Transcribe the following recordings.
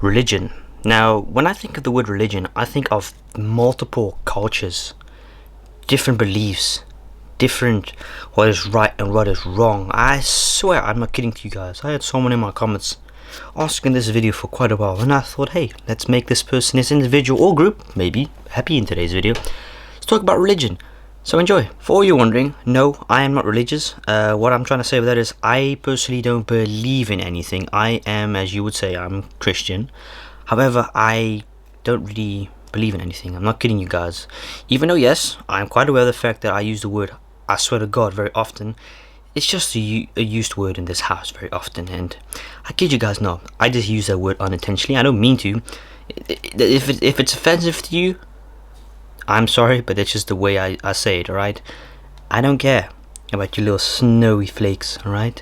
Religion. Now, when I think of the word religion, I think of multiple cultures, different beliefs, different what is right and what is wrong. I swear, I'm not kidding to you guys. I had someone in my comments asking this video for quite a while, and I thought, hey, let's make this person, this individual or group, maybe happy in today's video. Let's talk about religion. So enjoy. For all you wondering, no, I am not religious. What I'm trying to say with that is I personally don't believe in anything. I am, as you would say, I'm Christian. However, I don't really believe in anything. I'm not kidding you guys. Even though, yes, I'm quite aware of the fact that I use the word I swear to God very often. It's just a used word in this house very often, and I kid you guys not, I just use that word unintentionally. I don't mean to. If it's offensive to you, I'm sorry, but it's just the way I say it, alright? I don't care about your little snowy flakes, alright?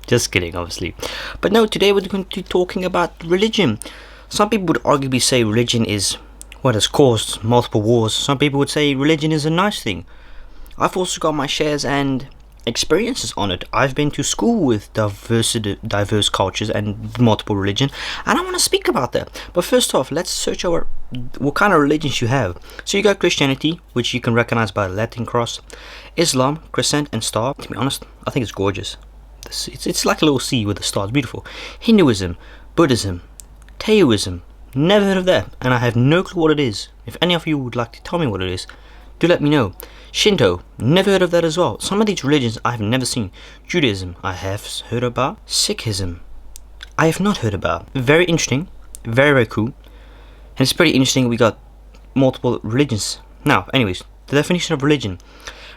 Just kidding, obviously. But no, today we're going to be talking about religion. Some people would arguably say religion is what has caused multiple wars. Some people would say religion is a nice thing. I've also got my shares and experiences on it. I've been to school with diverse cultures and multiple religion, and I want to speak about that. But first off, let's search over what kind of religions you have. So you got Christianity, which you can recognize by the Latin cross, Islam, crescent and star. To be honest, I think it's gorgeous. It's like a little C with a star. It's beautiful. Hinduism, Buddhism, Taoism. Never heard of that, and I have no clue what it is. If any of you would like to tell me what it is, do let me know. Shinto, never heard of that as well. Some of these religions I have never seen. Judaism, I have heard about. Sikhism, I have not heard about. Very interesting, very cool. And it's pretty interesting we got multiple religions. Now, anyways, the definition of religion.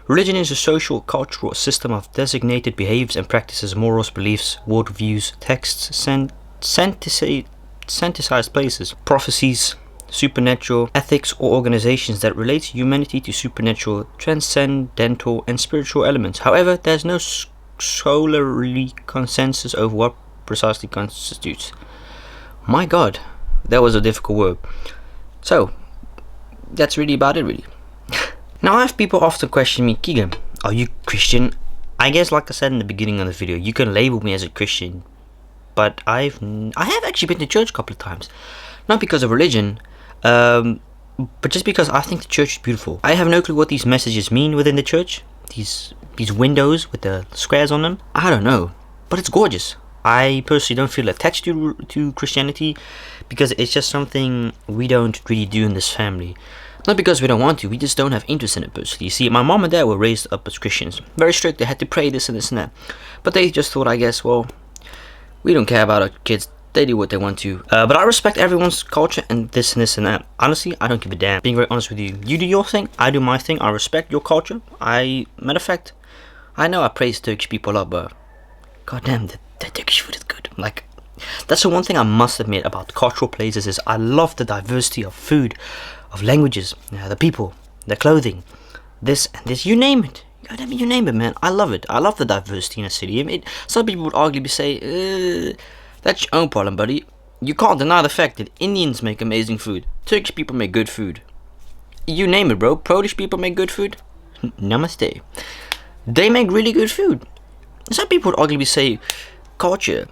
Religion is a social, cultural system of designated behaviors and practices, morals, beliefs, worldviews, texts, synthesized places, prophecies, supernatural, ethics, or organizations that relate humanity to supernatural, transcendental, and spiritual elements. However, there's no scholarly consensus over what precisely constitutes. My God, that was a difficult word. So, that's really about it, really. Now, I have people often question me, Keegan, are you Christian? I guess, like I said in the beginning of the video, you can label me as a Christian, but I have actually been to church a couple of times. Not because of religion, but just because I think the church is beautiful. I have no clue what these messages mean within the church. These windows with the squares on them. I don't know, but it's gorgeous. I personally don't feel attached to Christianity because it's just something we don't really do in this family. Not because we don't want to, we just don't have interest in it personally. You see, my mom and dad were raised up as Christians. Very strict, they had to pray this and this and that. But they just thought, I guess, well, we don't care about our kids. They do what they want to. But I respect everyone's culture and this and this and that. Honestly, I don't give a damn. Being very honest with you. You do your thing, I do my thing. I respect your culture. Matter of fact, I know I praise Turkish people a lot, but goddamn, the Turkish food is good. Like, that's the one thing I must admit about cultural places is I love the diversity of food, of languages, the people, the clothing, this and this. You name it. Goddamn, you name it, man. I love it. I love the diversity in a city. Some people would arguably say, that's your own problem, buddy. You can't deny the fact that Indians make amazing food. Turkish people make good food. You name it, bro. Polish people make good food. Namaste. They make really good food. Some people would arguably say, culture,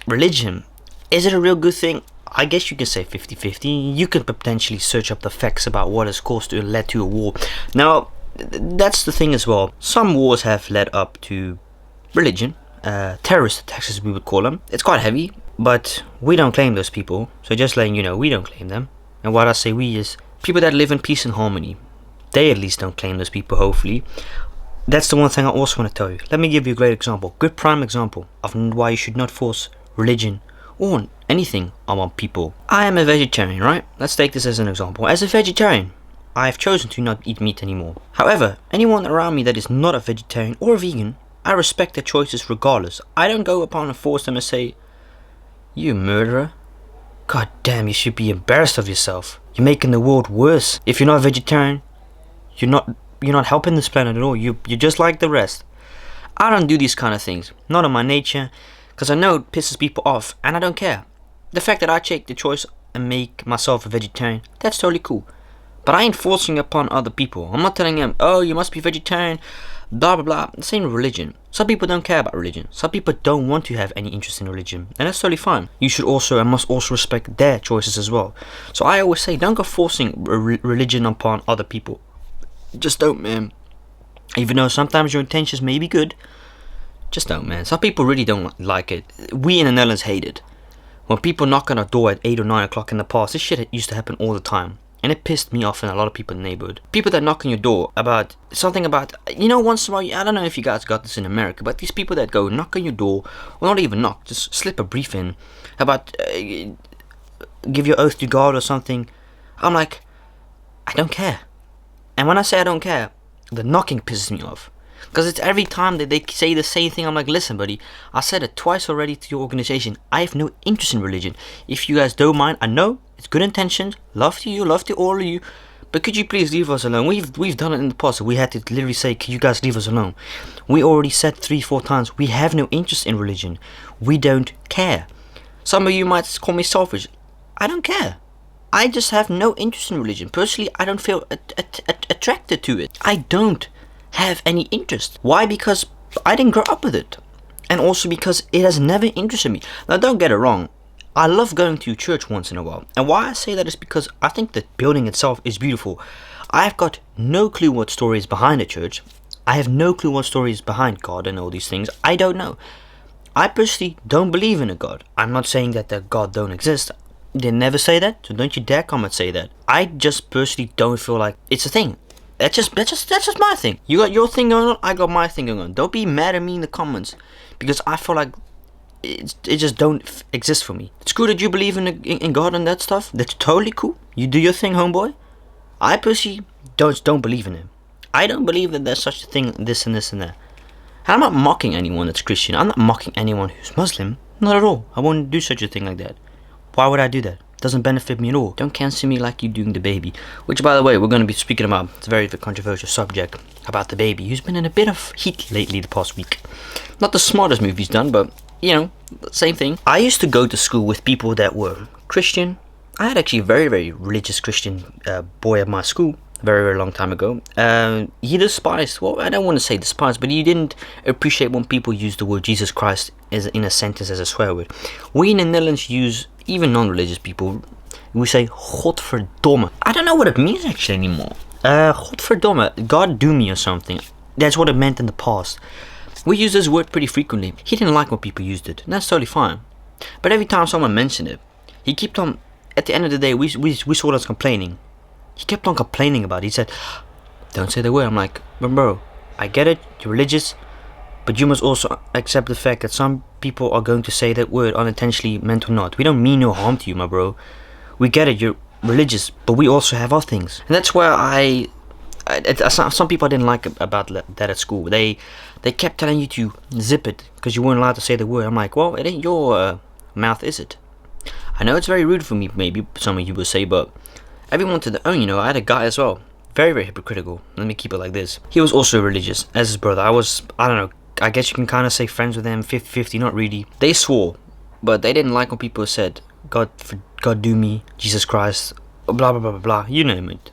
religion, is it a real good thing? I guess you can say 50-50. You can potentially search up the facts about what has caused or led to a war. Now, that's the thing as well. Some wars have led up to religion. Terrorist attacks, as we would call them. It's quite heavy, but we don't claim those people. So just letting you know, we don't claim them. And what I say we is people that live in peace and harmony. They at least don't claim those people, hopefully. That's the one thing I also want to tell you. Let me give you a great example. Good prime example of why you should not force religion or anything on people. I am a vegetarian, right? Let's take this as an example. As a vegetarian, I have chosen to not eat meat anymore. However, anyone around me that is not a vegetarian or a vegan, I respect their choices regardless. I don't go upon and force them and say, you murderer. God damn, you should be embarrassed of yourself. You're making the world worse. If you're not a vegetarian, you're not helping this planet at all. You're just like the rest. I don't do these kind of things. Not in my nature, because I know it pisses people off, and I don't care. The fact that I take the choice and make myself a vegetarian, that's totally cool. But I ain't forcing upon other people. I'm not telling them, oh, you must be vegetarian, blah, blah, blah. The same with religion. Some people don't care about religion. Some people don't want to have any interest in religion. And that's totally fine. You should also and must also respect their choices as well. So I always say, don't go forcing religion upon other people. Just don't, man. Even though sometimes your intentions may be good, just don't, man. Some people really don't like it. We in the Netherlands hate it. When people knock on our door at 8 or 9 o'clock in the past, this shit used to happen all the time. And it pissed me off and a lot of people in the neighborhood. People that knock on your door about something about, once in a while, I don't know if you guys got this in America, but these people that go knock on your door, or not even knock, just slip a brief in, about give your oath to God or something. I'm like, I don't care. And when I say I don't care, the knocking pisses me off. Because it's every time that they say the same thing, I'm like, listen, buddy, I said it twice already to your organization. I have no interest in religion. If you guys don't mind, I know it's good intentions. Love to you, love to all of you. But could you please leave us alone? We've done it in the past. We had to literally say, can you guys leave us alone? We already said 3-4 times, we have no interest in religion. We don't care. Some of you might call me selfish. I don't care. I just have no interest in religion. Personally, I don't feel attracted to it. I don't have any interest. Why? Because I didn't grow up with it. And also because it has never interested me. Now don't get it wrong, I love going to church once in a while. And why I say that is because I think the building itself is beautiful. I've got no clue what story is behind a church. I have no clue what story is behind God and all these things. I don't know. I personally don't believe in a God. I'm not saying that the God don't exist. They never say that, so don't you dare come and say that. I just personally don't feel like it's a thing. That's just my thing. You got your thing going on, I got my thing going on. Don't be mad at me in the comments, because I feel like it just don't exist for me. It's cool that you believe in God and that stuff. That's totally cool. You do your thing, homeboy. I personally don't believe in it. I don't believe that there's such a thing, this and this and that. And I'm not mocking anyone that's Christian. I'm not mocking anyone who's Muslim. Not at all. I wouldn't do such a thing like that. Why would I do that? Doesn't benefit me at all. Don't cancel me like you doing the baby. Which, by the way, we're going to be speaking about. It's a very controversial subject about the baby, who's been in a bit of heat lately the past week. Not the smartest move he's done, but, same thing. I used to go to school with people that were Christian. I had actually a very religious Christian boy at my school. Very long time ago. He despised, well, I don't want to say despised, but he didn't appreciate when people use the word Jesus Christ in a sentence as a swear word. We in the Netherlands use, even non-religious people, we say Godverdomme. I don't know what it means actually anymore. Godverdomme, God do me or something. That's what it meant in the past. We use this word pretty frequently. He didn't like when people used it, and that's totally fine. But every time someone mentioned it, he kept on, at the end of the day, we saw us complaining. He kept on complaining about it. He said, don't say the word. I'm like, bro, I get it, you're religious, but you must also accept the fact that some people are going to say that word unintentionally, meant or not. We don't mean no harm to you, my bro. We get it, you're religious, but we also have our things. And that's where some people I didn't like about that at school. They kept telling you to zip it because you weren't allowed to say the word. I'm like, well, it ain't your mouth, is it? I know it's very rude for me, maybe some of you will say, but everyone to their own, I had a guy as well. Very hypocritical. Let me keep it like this. He was also religious, as his brother. I don't know, I guess you can kind of say friends with him, 50-50, not really. They swore, but they didn't like when people said, God do me, Jesus Christ, blah, blah, blah, blah, blah, you name it.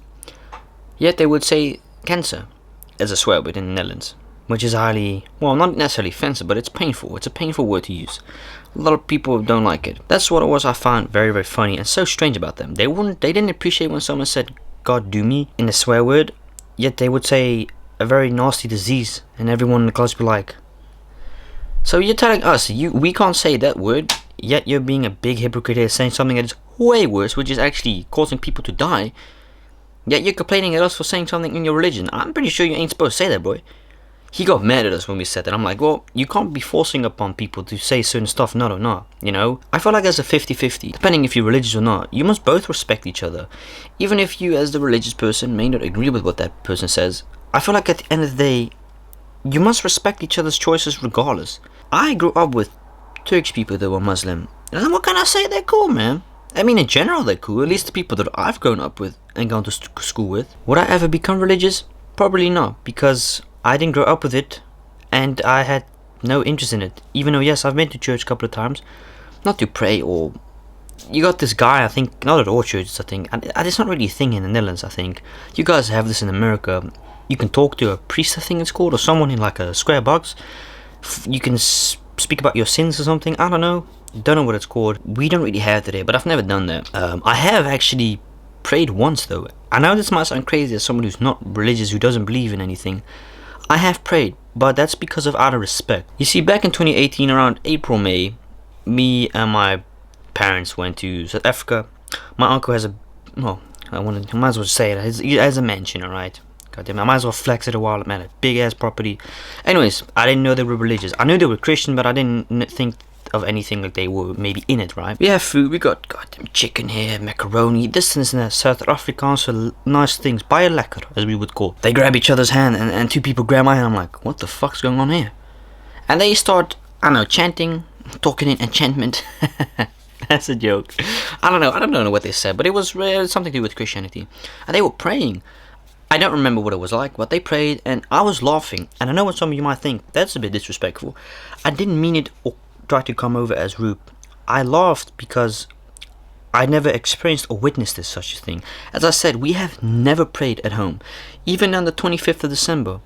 Yet they would say cancer as a swear word in the Netherlands, which is highly, well, not necessarily offensive, but it's painful. It's a painful word to use. A lot of people don't like it. That's what it was I found very funny and so strange about them. They didn't appreciate when someone said God do me in a swear word, yet they would say a very nasty disease and everyone in the class would be like, so you're telling us we can't say that word, yet you're being a big hypocrite here saying something that is way worse, which is actually causing people to die, yet you're complaining at us for saying something in your religion. I'm pretty sure you ain't supposed to say that, boy. He got mad at us when we said that. I'm like, well, you can't be forcing upon people to say certain stuff, not or not, I feel like there's a 50-50. Depending if you're religious or not, you must both respect each other. Even if you, as the religious person, may not agree with what that person says, I feel like at the end of the day, you must respect each other's choices regardless. I grew up with Turkish people that were Muslim. And what can I say? They're cool, man. I mean, in general, they're cool. At least the people that I've grown up with and gone to school with. Would I ever become religious? Probably not, because I didn't grow up with it, and I had no interest in it. Even though, yes, I've been to church a couple of times, not to pray or, you got this guy, I think, not at all churches, I think, and it's not really a thing in the Netherlands, I think. You guys have this in America. You can talk to a priest, I think it's called, or someone in like a square box. You can speak about your sins or something, I don't know what it's called. We don't really have that here, but I've never done that. I have actually prayed once though. I know this might sound crazy as someone who's not religious, who doesn't believe in anything. I have prayed, but that's because of out of respect. You see, back in 2018, around April, May, me and my parents went to South Africa. My uncle has a, well, I might as well say it, he has a mansion, alright? Goddamn, I might as well flex it a while, man, a big ass property. Anyways, I didn't know they were religious. I knew they were Christian, but I didn't think of anything like they were maybe in it, right? We have food, we got goddamn chicken here, macaroni, this and that, South Afrikaans, so nice things, baie lekker, as we would call. They grab each other's hand, and two people grab my hand, I'm like, what the fuck's going on here? And they start, I don't know, chanting, talking in enchantment. That's a joke. I don't know what they said, but it was something to do with Christianity. And they were praying. I don't remember what it was like, but they prayed, and I was laughing. And I know what some of you might think, that's a bit disrespectful. I didn't mean it or try to come over as rude. I laughed because I never experienced or witnessed such a thing. As I said, we have never prayed at home. Even on the 25th of December,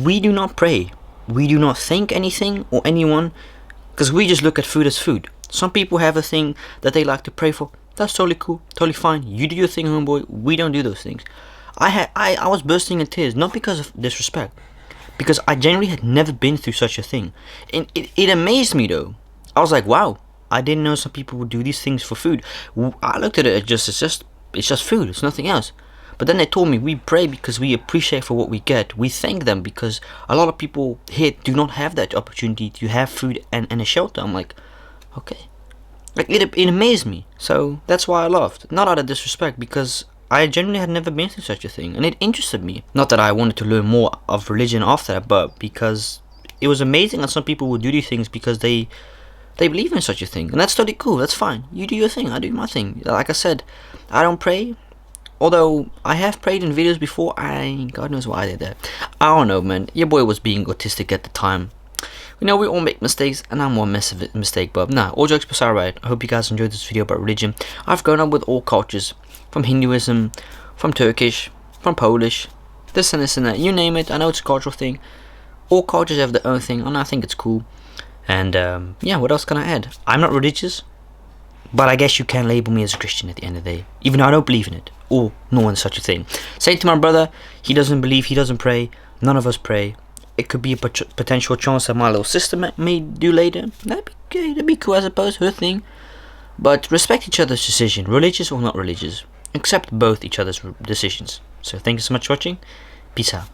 we do not pray. We do not thank anything or anyone, because we just look at food as food. Some people have a thing that they like to pray for. That's totally cool, totally fine. You do your thing, homeboy. We don't do those things. I was bursting in tears, not because of disrespect, because I genuinely had never been through such a thing. And it amazed me though. I was like, wow, I didn't know some people would do these things for food. I looked at it as it's just food, it's nothing else. But then they told me we pray because we appreciate for what we get. We thank them because a lot of people here do not have that opportunity to have food and a shelter. I'm like, okay. Like it amazed me. So that's why I laughed. Not out of disrespect, because I genuinely had never been through such a thing, and it interested me. Not that I wanted to learn more of religion after that, but because it was amazing that some people would do these things because they believe in such a thing. And that's totally cool, that's fine. You do your thing, I do my thing. Like I said, I don't pray. Although I have prayed in videos before, God knows why I did that. I don't know, man. Your boy was being autistic at the time. You know, we all make mistakes, and I'm one massive mistake, but nah, all jokes aside, right? I hope you guys enjoyed this video about religion. I've grown up with all cultures, from Hinduism, from Turkish, from Polish, this and that, you name it. I know it's a cultural thing. All cultures have their own thing, and I think it's cool. And yeah, what else can I add? I'm not religious, but I guess you can label me as a Christian at the end of the day, even though I don't believe in it, or no one such a thing. Same to my brother, he doesn't believe, he doesn't pray, none of us pray. It could be a potential chance that my little sister may do later. That'd be cool, I suppose, her thing. But respect each other's decision, religious or not religious. Accept both each other's decisions. So thank you so much for watching. Peace out.